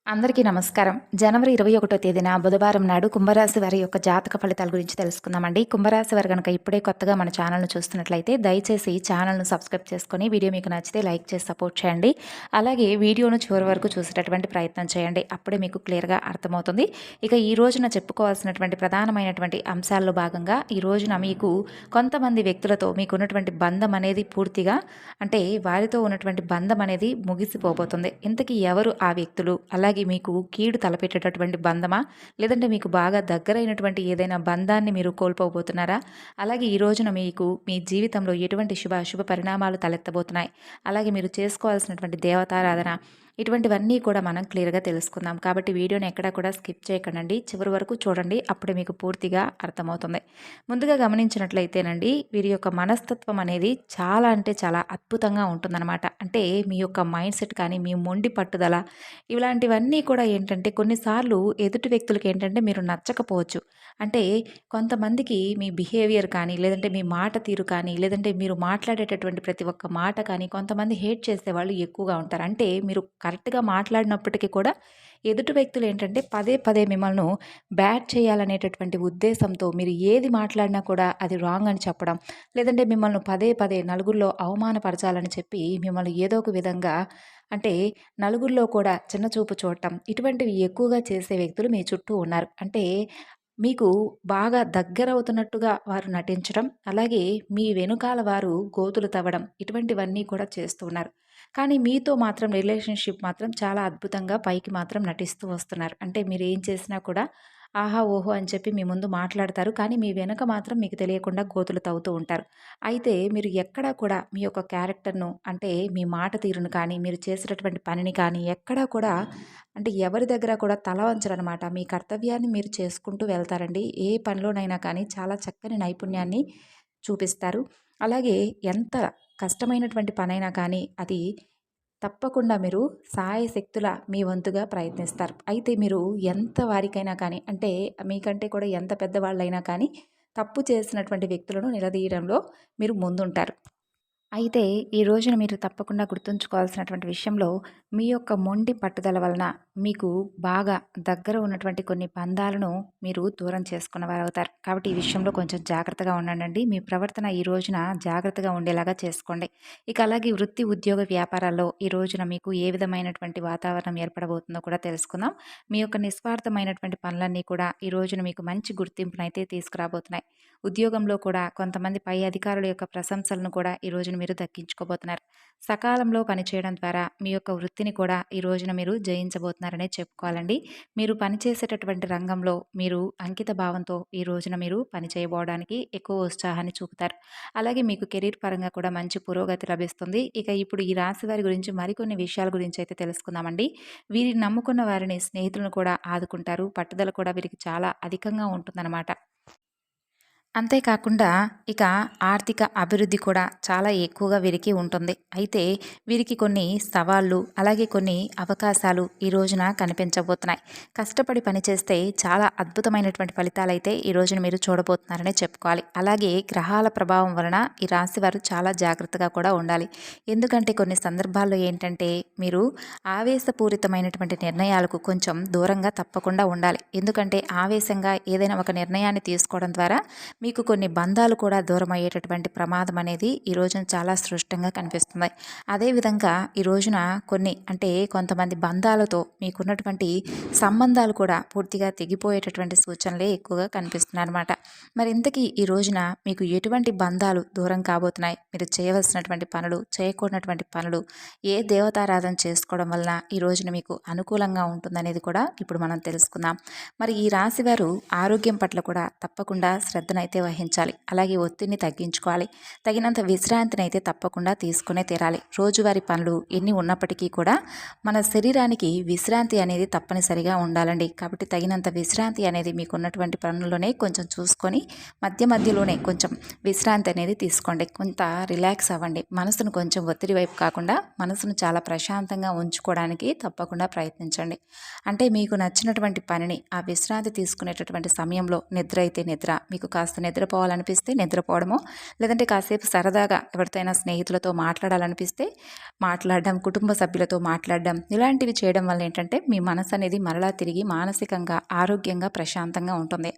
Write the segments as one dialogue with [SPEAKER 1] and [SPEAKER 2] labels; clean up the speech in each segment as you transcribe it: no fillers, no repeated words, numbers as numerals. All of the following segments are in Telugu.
[SPEAKER 1] అందరికీ నమస్కారం. జనవరి 21 తేదీన బుధవారం నాడు కుంభరాశి వారి యొక్క జాతక ఫలితాల గురించి తెలుసుకుందామండి. కుంభరాశి వారు గనక ఇప్పుడే కొత్తగా మన ఛానల్‌ను చూస్తున్నట్లయితే దయచేసి ఛానల్‌ను సబ్స్క్రైబ్ చేసుకొని వీడియో మీకు నచ్చితే లైక్ చేసి సపోర్ట్ చేయండి. అలాగే వీడియోను చివరి వరకు చూసేటటువంటి ప్రయత్నం చేయండి. అప్పుడే మీకు క్లియర్‌గా అర్థమవుతుంది. ఇక ఈ రోజున చెప్పుకోవాల్సినటువంటి ప్రధానమైనటువంటి అంశాల్లో భాగంగా ఈ రోజున మీకు కొంతమంది వ్యక్తులతో మీకున్నటువంటి బంధం అనేది పూర్తిగా అంటే వారితో ఉన్నటువంటి బంధం అనేది ముగిసిపోబోతుంది. ఇంతకీ ఎవరు ఆ వ్యక్తులు? అలాగే మీకు కీడు తలపెట్టేటటువంటి బంధమా? లేదంటే మీకు బాగా దగ్గరైనటువంటి ఏదైనా బంధాన్ని మీరు కోల్పోబోతున్నారా? అలాగే ఈ రోజున మీకు మీ జీవితంలో ఎటువంటి అశుభ పరిణామాలు తలెత్తబోతున్నాయి? అలాగే మీరు చేసుకోవాల్సినటువంటి దేవతారాధన ఇటువంటివన్నీ కూడా మనం క్లియర్‌గా తెలుసుకుందాం. కాబట్టి వీడియోని ఎక్కడా కూడా స్కిప్ చేయకండి. చివరి వరకు చూడండి. అప్పుడే మీకు పూర్తిగా అర్థమవుతుంది. ముందుగా గమనించినట్లయితేనండి వీరి యొక్క మనస్తత్వం అనేది చాలా అంటే చాలా అద్భుతంగా ఉంటుందన్నమాట. అంటే మీ యొక్క మైండ్ సెట్ కానీ, మీ మొండి పట్టుదల ఇలాంటివన్నీ కూడా ఏంటంటే కొన్నిసార్లు ఎదుటి వ్యక్తులకి ఏంటంటే మీరు నచ్చకపోవచ్చు. అంటే కొంతమందికి మీ బిహేవియర్ కానీ, లేదంటే మీ మాట తీరు కానీ, లేదంటే మీరు మాట్లాడేటటువంటి ప్రతి ఒక్క మాట కానీ కొంతమంది హేట్ చేసేవాళ్ళు ఎక్కువగా ఉంటారు. అంటే మీరు కరెక్ట్‌గా మాట్లాడినప్పటికీ కూడా ఎదుటి వ్యక్తులు ఏంటంటే పదే పదే మిమ్మల్ని బ్యాడ్ చేయాలనేటటువంటి ఉద్దేశంతో మీరు ఏది మాట్లాడినా కూడా అది రాంగ్ అని చెప్పడం, లేదంటే మిమ్మల్ని పదే పదే నలుగురిలో అవమానపరచాలని చెప్పి మిమ్మల్ని ఏదో ఒక విధంగా అంటే నలుగురిలో కూడా చిన్న చూపు చూడటం ఇటువంటివి ఎక్కువగా చేసే వ్యక్తులు మీ చుట్టూ ఉన్నారు. అంటే మీకు బాగా దగ్గరవుతున్నట్టుగా వారు నటించడం, అలాగే మీ వెనుకాల వారు గోతులు తవ్వడం ఇటువంటివన్నీ కూడా చేస్తూ ఉన్నారు. కానీ మీతో మాత్రం రిలేషన్‌షిప్ మాత్రం చాలా అద్భుతంగా పైకి మాత్రం నటిస్తూ వస్తున్నారు. అంటే మీరేం చేసినా కూడా ఆహా! ఓహో! అని చెప్పి మీ ముందు మాట్లాడతారు. కానీ మీ వెనక మాత్రం మీకు తెలియకుండా గోతులు తవ్వుతూ ఉంటారు. అయితే మీరు ఎక్కడా కూడా మీ యొక్క క్యారెక్టర్‌ను అంటే మీ మాట తీరును కానీ, మీరు చేసేటటువంటి పనిని కానీ ఎక్కడా కూడా అంటే ఎవరి దగ్గర కూడా తల వంచరనమాట. మీ కర్తవ్యాన్ని మీరు చేసుకుంటూ వెళ్తారండి. ఏ పనిలోనైనా కానీ చాలా చక్కని నైపుణ్యాన్ని చూపిస్తారు. అలాగే ఎంత కష్టమైనటువంటి పనైనా కానీ అది తప్పకుండా మీరు శాయశక్తులా మీ వంతుగా ప్రయత్నిస్తారు. అయితే మీరు ఎంత వారికైనా కానీ అంటే మీకంటే కూడా ఎంత పెద్దవాళ్ళైనా కానీ తప్పు చేసినటువంటి వ్యక్తులను నిలదీయడంలో మీరు ముందుంటారు. అయితే ఈ రోజున మీరు తప్పకుండా గుర్తుంచుకోవాల్సినటువంటి విషయంలో మీ యొక్క మొండి పట్టుదల వలన మీకు బాగా దగ్గర ఉన్నటువంటి కొన్ని బంధాలను మీరు దూరం చేసుకున్నవారవుతారు. కాబట్టి ఈ విషయంలో కొంచెం జాగ్రత్తగా ఉండండి. మీ ప్రవర్తన ఈ రోజున జాగ్రత్తగా ఉండేలాగా చేసుకోండి. ఇక అలాగే వృత్తి, ఉద్యోగ, వ్యాపారాల్లో ఈ రోజున మీకు ఏ విధమైనటువంటి వాతావరణం ఏర్పడబోతుందో కూడా తెలుసుకుందాం. మీ యొక్క నిస్వార్థమైనటువంటి పనులన్నీ కూడా ఈ రోజున మీకు మంచి గుర్తింపునైతే తీసుకురాబోతున్నాయి. ఉద్యోగంలో కూడా కొంతమంది పై అధికారుల యొక్క ప్రశంసలను కూడా ఈ రోజున మీరు దక్కించుకోబోతున్నారు. సకాలంలో పనిచేయడం ద్వారా మీ యొక్క వృత్తిని కూడా ఈ రోజున మీరు జయించబోతున్నారనే చెప్పుకోవాలండి. మీరు పనిచేసేటటువంటి రంగంలో మీరు అంకిత భావంతో ఈ రోజున మీరు పని చేయబోవడానికి ఎక్కువ ఉత్సాహాన్ని చూపుతారు. అలాగే మీకు కెరీర్ పరంగా కూడా మంచి పురోగతి లభిస్తుంది. ఇక ఇప్పుడు ఈ రాశి వారి గురించి మరికొన్ని విషయాల గురించి అయితే తెలుసుకుందామండి. వీరిని నమ్ముకున్న వారిని స్నేహితులను కూడా ఆదుకుంటారు. పట్టుదల కూడా వీరికి చాలా అధికంగా ఉంటుందన్నమాట. అంతేకాకుండా ఇక ఆర్థిక అభివృద్ధి కూడా చాలా ఎక్కువగా వీరికి ఉంటుంది. అయితే వీరికి కొన్ని సవాళ్ళు అలాగే కొన్ని అవకాశాలు ఈ రోజున కనిపించబోతున్నాయి. కష్టపడి పనిచేస్తే చాలా అద్భుతమైనటువంటి ఫలితాలైతే ఈ రోజున మీరు చూడబోతున్నారనే చెప్పుకోవాలి. అలాగే గ్రహాల ప్రభావం వలన ఈ రాశి వారు చాలా జాగ్రత్తగా కూడా ఉండాలి. ఎందుకంటే కొన్ని సందర్భాల్లో ఏంటంటే మీరు ఆవేశపూరితమైనటువంటి నిర్ణయాలకు కొంచెం దూరంగా తప్పకుండా ఉండాలి. ఎందుకంటే ఆవేశంగా ఏదైనా ఒక నిర్ణయాన్ని తీసుకోవడం ద్వారా మీకు కొన్ని బంధాలు కూడా దూరం అయ్యేటటువంటి ప్రమాదం అనేది ఈ రోజున చాలా స్పష్టంగా కనిపిస్తుంది. అదేవిధంగా ఈ రోజున కొన్ని అంటే కొంతమంది బంధాలతో మీకున్నటువంటి సంబంధాలు కూడా పూర్తిగా తెగిపోయేటటువంటి సూచనలే ఎక్కువగా కనిపిస్తున్నాయి అన్నమాట. మరి ఇంతకీ ఈ రోజున మీకు ఎటువంటి బంధాలు దూరం కాబోతున్నాయి? మీరు చేయవలసినటువంటి పనులు, చేయకూడనటువంటి పనులు, ఏ దేవతారాధన చేసుకోవడం వలన ఈ రోజున మీకు అనుకూలంగా ఉంటుందనేది కూడా ఇప్పుడు మనం తెలుసుకుందాం. మరి ఈ రాశి వారు ఆరోగ్యం పట్ల కూడా తప్పకుండా శ్రద్ధనైతే వహించాలి. అలాగే ఒత్తిడిని తగ్గించుకోవాలి. తగినంత విశ్రాంతిని అయితే తప్పకుండా తీసుకునే తీరాలి. రోజువారీ పనులు ఎన్ని ఉన్నప్పటికీ కూడా మన శరీరానికి విశ్రాంతి అనేది తప్పనిసరిగా ఉండాలండి. కాబట్టి తగినంత విశ్రాంతి అనేది మీకున్నటువంటి పనుల్లోనే కొంచెం చూసుకొని మధ్యలోనే కొంచెం విశ్రాంతి అనేది తీసుకోండి. కొంత రిలాక్స్ అవ్వండి. మనసును కొంచెం ఒత్తిడి వైపు కాకుండా మనసును చాలా ప్రశాంతంగా ఉంచుకోవడానికి తప్పకుండా ప్రయత్నించండి. అంటే మీకు నచ్చినటువంటి పనిని ఆ విశ్రాంతి తీసుకునేటటువంటి సమయంలో నిద్ర అయితే నిద్ర, మీకు కాస్త నిద్రపోవాలనిపిస్తే నిద్రపోవడమో, లేదంటే కాసేపు సరదాగా ఎవరితోనైనా స్నేహితులతో మాట్లాడాలనిపిస్తే మాట్లాడడం, కుటుంబ సభ్యులతో మాట్లాడడం, ఇలాంటివి చేయడం వల్ల ఏంటంటే మీ మనసు అనేది మరలా తిరిగి మానసికంగా, ఆరోగ్యంగా, ప్రశాంతంగా ఉంటుంది.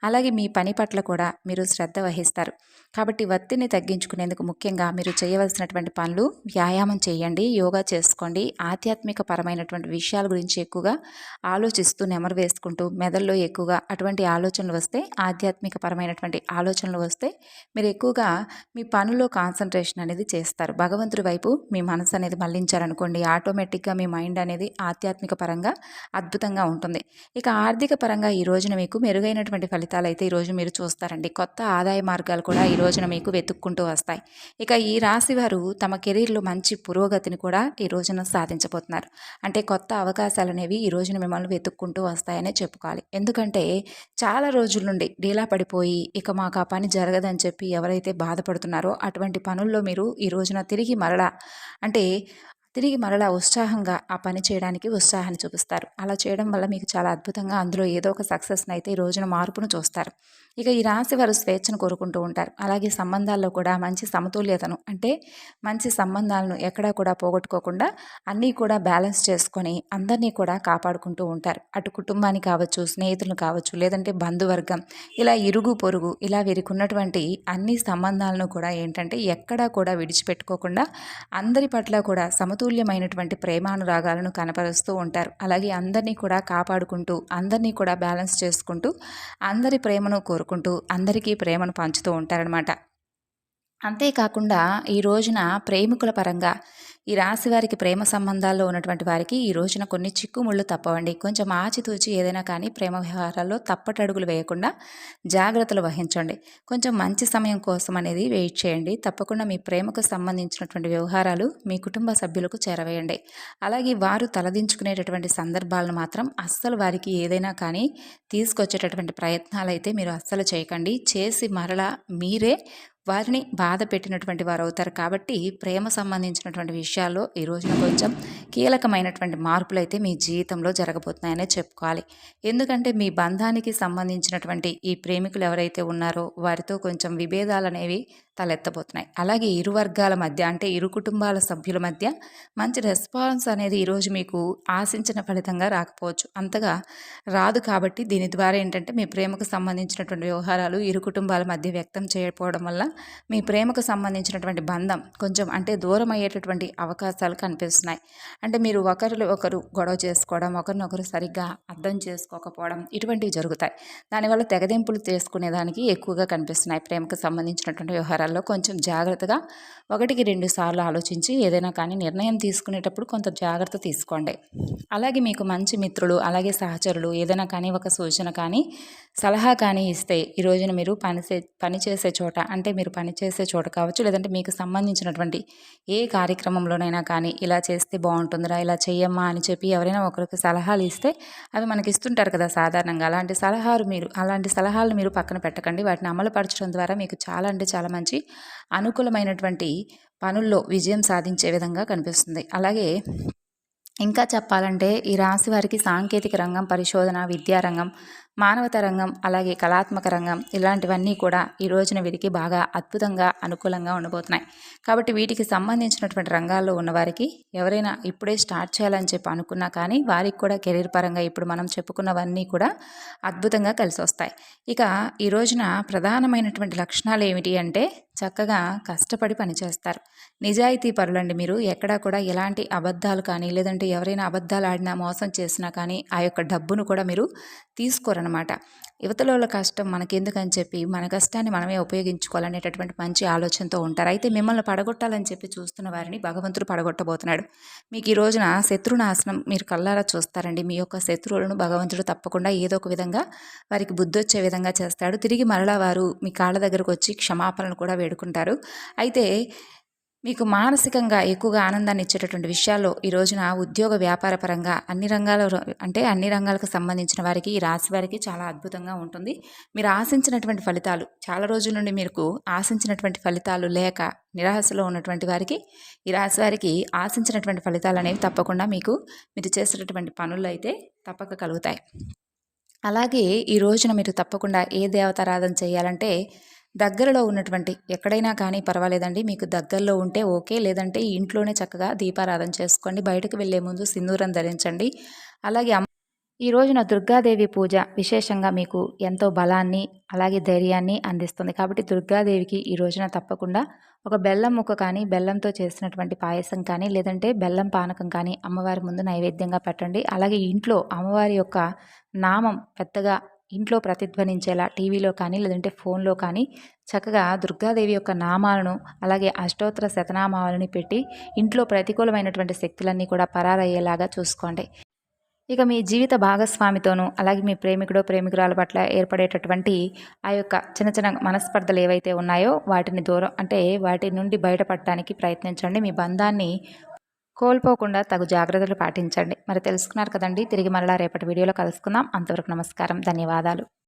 [SPEAKER 1] అలాగే మీ పని పట్ల కూడా మీరు శ్రద్ధ వహిస్తారు. కాబట్టి ఒత్తిడిని తగ్గించుకునేందుకు ముఖ్యంగా మీరు చేయవలసినటువంటి పనులు: వ్యాయామం చేయండి, యోగా చేసుకోండి, ఆధ్యాత్మిక పరమైనటువంటి విషయాల గురించి ఎక్కువగా ఆలోచిస్తూ నెమరు వేసుకుంటూ మెదడులో ఎక్కువగా అటువంటి ఆలోచనలు వస్తే, ఆధ్యాత్మిక పరమైనటువంటి ఆలోచనలు వస్తే మీరు ఎక్కువగా మీ పనుల్లో కాన్సన్ట్రేషన్ అనేది చేస్తారు. భగవంతుడి వైపు మీ మనసు అనేది మళ్లించారనుకోండి, ఆటోమేటిక్గా మీ మైండ్ అనేది ఆధ్యాత్మిక పరంగా అద్భుతంగా ఉంటుంది. ఇక ఆర్థిక పరంగా ఈ రోజున మీకు మెరుగైనటువంటి ఫలితాలు అయితే ఈరోజు మీరు చూస్తారండి. కొత్త ఆదాయ మార్గాలు కూడా ఈ రోజున మీకు వెతుక్కుంటూ వస్తాయి. ఇక ఈ రాశి వారు తమ కెరీర్లో మంచి పురోగతిని కూడా ఈ రోజున సాధించబోతున్నారు. అంటే కొత్త అవకాశాలు అనేవి ఈ రోజున మిమ్మల్ని వెతుక్కుంటూ వస్తాయనే చెప్పుకోవాలి. ఎందుకంటే చాలా రోజుల నుండి డీలా పడిపోయి ఇక మాకు ఆ పని జరగదని చెప్పి ఎవరైతే బాధపడుతున్నారో అటువంటి పనుల్లో మీరు ఈ రోజున తిరిగి మరలా ఉత్సాహంగా ఆ పని చేయడానికి ఉత్సాహాన్ని చూపిస్తారు. అలా చేయడం వల్ల మీకు చాలా అద్భుతంగా అందులో ఏదో ఒక సక్సెస్ని అయితే ఈ రోజున మార్పును చూస్తారు. ఇక ఈ రాశి వారు స్వేచ్ఛను కోరుకుంటూ ఉంటారు. అలాగే సంబంధాల్లో కూడా మంచి సమతుల్యతను, అంటే మంచి సంబంధాలను ఎక్కడా కూడా పోగొట్టుకోకుండా అన్నీ కూడా బ్యాలెన్స్ చేసుకొని అందరినీ కూడా కాపాడుకుంటూ ఉంటారు. అటు కుటుంబాన్ని కావచ్చు, స్నేహితులను కావచ్చు, లేదంటే బంధువర్గం, ఇలా ఇరుగు పొరుగు, ఇలా వీరికి ఉన్నటువంటి అన్ని సంబంధాలను కూడా ఏంటంటే ఎక్కడా కూడా విడిచిపెట్టుకోకుండా అందరి పట్ల కూడా సమతుల్యమైనటువంటి ప్రేమానురాగాలను కనపరుస్తూ ఉంటారు. అలాగే అందరినీ కూడా కాపాడుకుంటూ, అందరినీ కూడా బ్యాలెన్స్ చేసుకుంటూ, అందరి ప్రేమను కోరుకుంటూ, అందరికీ ప్రేమను పంచుతూ ఉంటారనమాట. అంతేకాకుండా ఈ రోజున ప్రేమికుల పరంగా ఈ రాశి వారికి ప్రేమ సంబంధాల్లో ఉన్నటువంటి వారికి ఈ రోజున కొన్ని చిక్కుముళ్ళు తప్పవండి. కొంచెం ఆచితూచి ఏదైనా కానీ ప్రేమ వ్యవహారాల్లో తప్పటడుగులు వేయకుండా జాగ్రత్తలు వహించండి. కొంచెం మంచి సమయం కోసం అనేది వెయిట్ చేయండి. తప్పకుండా మీ ప్రేమకు సంబంధించినటువంటి వ్యవహారాలు మీ కుటుంబ సభ్యులకు చేరవేయండి. అలాగే వారు తలదించుకునేటటువంటి సందర్భాలను మాత్రం అస్సలు వారికి ఏదైనా కానీ తీసుకొచ్చేటటువంటి ప్రయత్నాలు అయితే మీరు అస్సలు చేయకండి. చేసి మరలా మీరే వారిని బాధ పెట్టినటువంటి వారు అవుతారు. కాబట్టి ప్రేమ సంబంధించినటువంటి విషయాల్లో ఈ రోజున కొంచెం కీలకమైనటువంటి మార్పులు అయితే మీ జీవితంలో జరగబోతున్నాయనే చెప్పుకోవాలి. ఎందుకంటే మీ బంధానికి సంబంధించినటువంటి ఈ ప్రేమికులు ఎవరైతే ఉన్నారో వారితో కొంచెం విభేదాలు అనేవి తలెత్తబోతున్నాయి. అలాగే ఇరు వర్గాల మధ్య, అంటే ఇరు కుటుంబాల సభ్యుల మధ్య మంచి రెస్పాన్స్ అనేది ఈరోజు మీకు ఆశించిన ఫలితంగా రాకపోవచ్చు, అంతగా రాదు. కాబట్టి దీని ద్వారా ఏంటంటే మీ ప్రేమకు సంబంధించినటువంటి వ్యవహారాలు ఇరు కుటుంబాల మధ్య వ్యక్తం చేయకపోవడం వల్ల మీ ప్రేమకు సంబంధించినటువంటి బంధం కొంచెం దూరం అయ్యేటటువంటి అవకాశాలు కనిపిస్తున్నాయి. అంటే మీరు ఒకరు గొడవ చేసుకోవడం, ఒకరినొకరు సరిగ్గా అర్థం చేసుకోకపోవడం, ఇటువంటివి జరుగుతాయి. దానివల్ల తెగదెంపులు చేసుకునేదానికి ఎక్కువగా కనిపిస్తున్నాయి. ప్రేమకు సంబంధించినటువంటి వ్యవహారాల్లో కొంచెం జాగ్రత్తగా 1-2 సార్లు ఆలోచించి ఏదైనా కానీ నిర్ణయం తీసుకునేటప్పుడు కొంత జాగ్రత్త తీసుకోండి. అలాగే మీకు మంచి మిత్రులు, అలాగే సహచరులు ఏదైనా కానీ ఒక సూచన కానీ సలహా కానీ ఇస్తే ఈ రోజున మీరు పనిచేసే చోట, అంటే మీరు పనిచేసే చోట కావచ్చు, లేదంటే మీకు సంబంధించినటువంటి ఏ కార్యక్రమంలోనైనా కానీ ఇలా చేస్తే బాగుంటుందిరా, ఇలా చెయ్యమ్మా అని చెప్పి ఎవరైనా ఒకరికి సలహాలు ఇస్తే అవి మనకి ఇస్తుంటారు కదా సాధారణంగా. అలాంటి సలహాలు మీరు పక్కన పెట్టకండి. వాటిని అమలుపరచడం ద్వారా మీకు చాలా మంచి అనుకూలమైనటువంటి పనుల్లో విజయం సాధించే విధంగా కనిపిస్తుంది. అలాగే ఇంకా చెప్పాలంటే ఈ రాశి వారికి సాంకేతిక రంగం, పరిశోధన, విద్యారంగం, మానవత రంగం, అలాగే కళాత్మక రంగం, ఇలాంటివన్నీ కూడా ఈ రోజున వీరికి బాగా అద్భుతంగా అనుకూలంగా ఉండబోతున్నాయి. కాబట్టి వీటికి సంబంధించినటువంటి రంగాల్లో ఉన్నవారికి ఎవరైనా ఇప్పుడే స్టార్ట్ చేయాలని చెప్పి అనుకున్నా కానీ వారికి కూడా కెరీర్ పరంగా ఇప్పుడు మనం చెప్పుకున్నవన్నీ కూడా అద్భుతంగా కలిసి వస్తాయి. ఇక ఈ రోజున ప్రధానమైనటువంటి లక్షణాలు ఏమిటి అంటే చక్కగా కష్టపడి పనిచేస్తారు. నిజాయితీ పరులండి మీరు. ఎక్కడా కూడా ఎలాంటి అబద్ధాలు కానీ, లేదంటే ఎవరైనా అబద్ధాలు ఆడినా, మోసం చేసినా కానీ ఆ యొక్క డబ్బును కూడా మీరు తీసుకోరనమాట. యువతలోళ్ళ కష్టం మనకెందుకని చెప్పి మన కష్టాన్ని మనమే ఉపయోగించుకోవాలనేటటువంటి మంచి ఆలోచనతో ఉంటారు. అయితే మిమ్మల్ని పడగొట్టాలని చెప్పి చూస్తున్న వారిని భగవంతుడు పడగొట్టబోతున్నాడు. మీకు ఈ రోజున శత్రునాశనం మీరు కళ్ళారా చూస్తారండి. మీ యొక్క శత్రువులను భగవంతుడు తప్పకుండా ఏదో ఒక విధంగా వారికి బుద్ధొచ్చే విధంగా చేస్తాడు. తిరిగి మరలా వారు మీ కాళ్ళ దగ్గరకు వచ్చి క్షమాపణలు కూడా వేడుకుంటారు. అయితే మీకు మానసికంగా ఎక్కువగా ఆనందాన్ని ఇచ్చేటటువంటి విషయాల్లో ఈ రోజున ఉద్యోగ వ్యాపార పరంగా అన్ని రంగాలకు సంబంధించిన వారికి, ఈ రాశి వారికి చాలా అద్భుతంగా ఉంటుంది. మీరు ఆశించినటువంటి ఫలితాలు, చాలా రోజుల నుండి మీకు ఆశించినటువంటి ఫలితాలు లేక నిరాశలో ఉన్నటువంటి వారికి, ఈ రాశి వారికి ఆశించినటువంటి ఫలితాలు అనేవి తప్పకుండా మీరు చేసేటటువంటి పనుల్లో అయితే తప్పక కలుగుతాయి. అలాగే ఈ రోజున మీరు తప్పకుండా ఏ దేవతారాధన చేయాలంటే దగ్గరలో ఉన్నటువంటి ఎక్కడైనా కానీ పర్వాలేదండి. మీకు దగ్గరలో ఉంటే ఓకే. లేదంటే ఇంట్లోనే చక్కగా దీపారాధన చేసుకోండి. బయటకు వెళ్ళే ముందు సింధూరం ధరించండి. అలాగే ఈ రోజున దుర్గాదేవి పూజ విశేషంగా మీకు ఎంతో బలాన్ని, అలాగే ధైర్యాన్ని అందిస్తుంది. కాబట్టి దుర్గాదేవికి ఈ రోజున తప్పకుండా ఒక బెల్లం ముక్క కానీ, బెల్లంతో చేసినటువంటి పాయసం కానీ, లేదంటే బెల్లం పానకం కానీ అమ్మవారి ముందు నైవేద్యంగా పెట్టండి. అలాగే ఇంట్లో అమ్మవారి యొక్క నామం పెద్దగా ఇంట్లో ప్రతిధ్వనించేలా టీవీలో కానీ, లేదంటే ఫోన్‌లో కానీ చక్కగా దుర్గాదేవి యొక్క నామాలను, అలాగే అష్టోత్తర శతనామావళిని పెట్టి ఇంట్లో ప్రతికూలమైనటువంటి శక్తులన్నీ కూడా పరారయ్యేలాగా చూసుకోండి. ఇక మీ జీవిత భాగస్వామితోనూ, అలాగే మీ ప్రేమికుడో, ప్రేమికురాలు పట్ల ఏర్పడేటటువంటి ఆ యొక్క చిన్న చిన్న మనస్పర్ధలు ఏవైతే ఉన్నాయో వాటిని దూరం అంటే వాటి నుండి బయటపడటానికి ప్రయత్నించండి. మీ బంధాన్ని కోల్పోకుండా తగు జాగ్రత్తలు పాటించండి. మరి తెలుసుకున్నారు కదండీ! తిరిగి మరలా రేపటి వీడియోలో కలుసుకుందాం. అంతవరకు నమస్కారం. ధన్యవాదాలు.